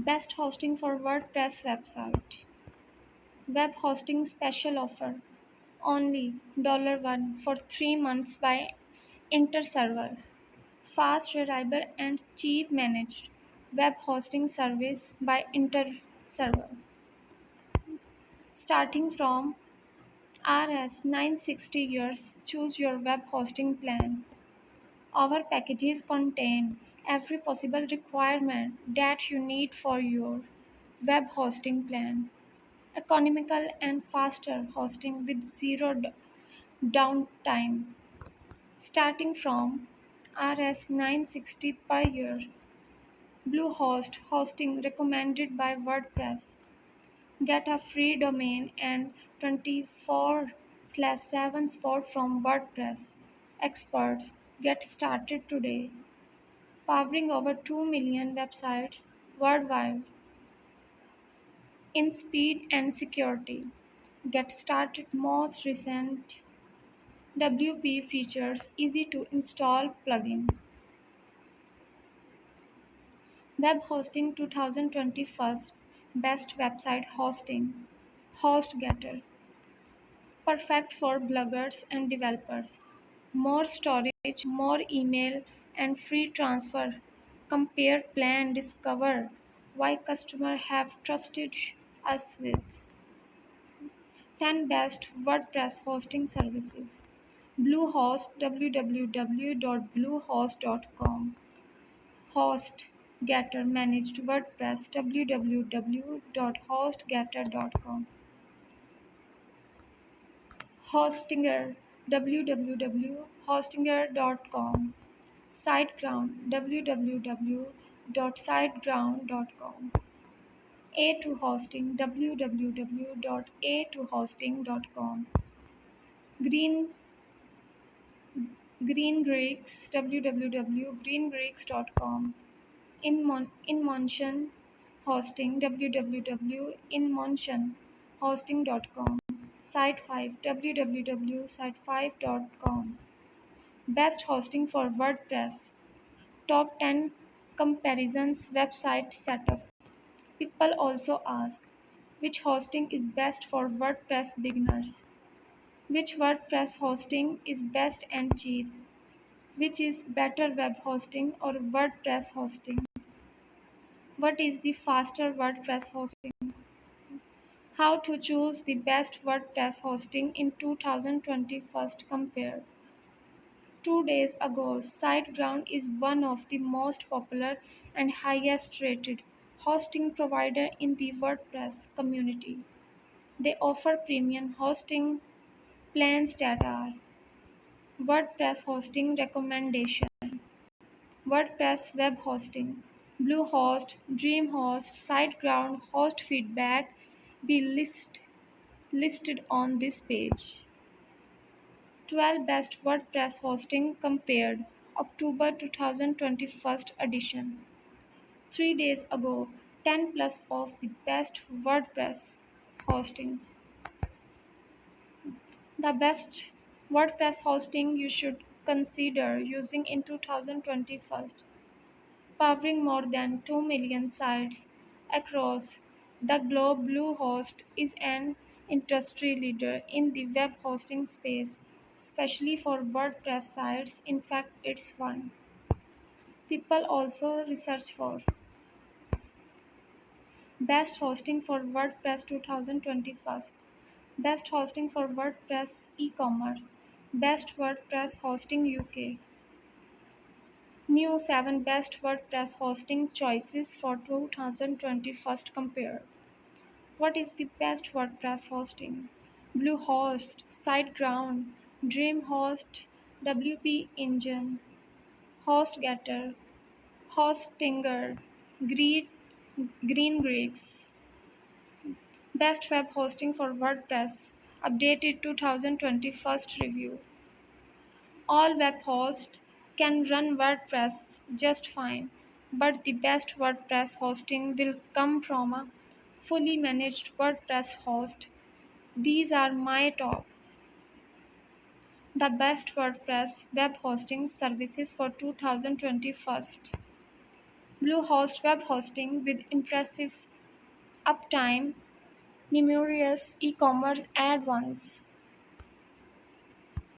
Best hosting for WordPress website. Web hosting special offer. Only $1 for 3 months by InterServer. Fast, reliable, and cheap managed web hosting service by InterServer. Starting from Rs 960 years, choose your web hosting plan. Our packages contain every possible requirement that you need for your web hosting plan. Economical and faster hosting with zero downtime. Starting from Rs 960 per year. Bluehost hosting recommended by WordPress. Get a free domain and 24/7 support from WordPress experts. Get started today. Powering over 2 million websites worldwide in speed and security. Get started most recent WP features easy to install plugin. Web hosting 2021 best website hosting. HostGator perfect for bloggers and developers. More storage, more email and free transfer. Compare plan discover why customers have trusted us with 10 best WordPress hosting services. Bluehost www.bluehost.com. HostGator managed WordPress www.hostgator.com. Hostinger www.hostinger.com. SiteGround www.siteground.com. A2Hosting www.a2hosting.com. Green Greeks www.greengreeks.com. InMotion Hosting www.inmotionhosting.com. Site5 www.site5.com. Best hosting for WordPress. Top 10 comparisons website setup. People also ask which hosting is best for WordPress beginners. Which WordPress hosting is best and cheap? Which is better web hosting or WordPress hosting? What is the faster WordPress hosting? How to choose the best WordPress hosting in 2021 compare. 2 days ago, SiteGround is one of the most popular and highest rated hosting provider in the WordPress community. They offer premium hosting plans that are WordPress hosting recommendation, WordPress web hosting, Bluehost, DreamHost, SiteGround host feedback be listed on this page. 12 best WordPress hosting compared October 2021 edition. 3 days ago, 10 plus of the best WordPress hosting. The best WordPress hosting you should consider using in 2021. Powering more than 2 million sites across the globe, Bluehost is an industry leader in the web hosting space, especially for WordPress sites. In fact, it's one. People also research for best hosting for WordPress 2021, best hosting for WordPress e-commerce, best WordPress hosting UK. New 7 best WordPress hosting choices for 2021 compare. What is the best WordPress hosting? Bluehost, SiteGround, DreamHost, WP Engine, HostGator, Hostinger, Green Greeks. Best web hosting for WordPress. Updated 2021 review. All web hosts can run WordPress just fine, but the best WordPress hosting will come from a fully managed WordPress host. These are my top. The best WordPress web hosting services for 2021. Bluehost web hosting with impressive uptime, numerous e-commerce add-ons.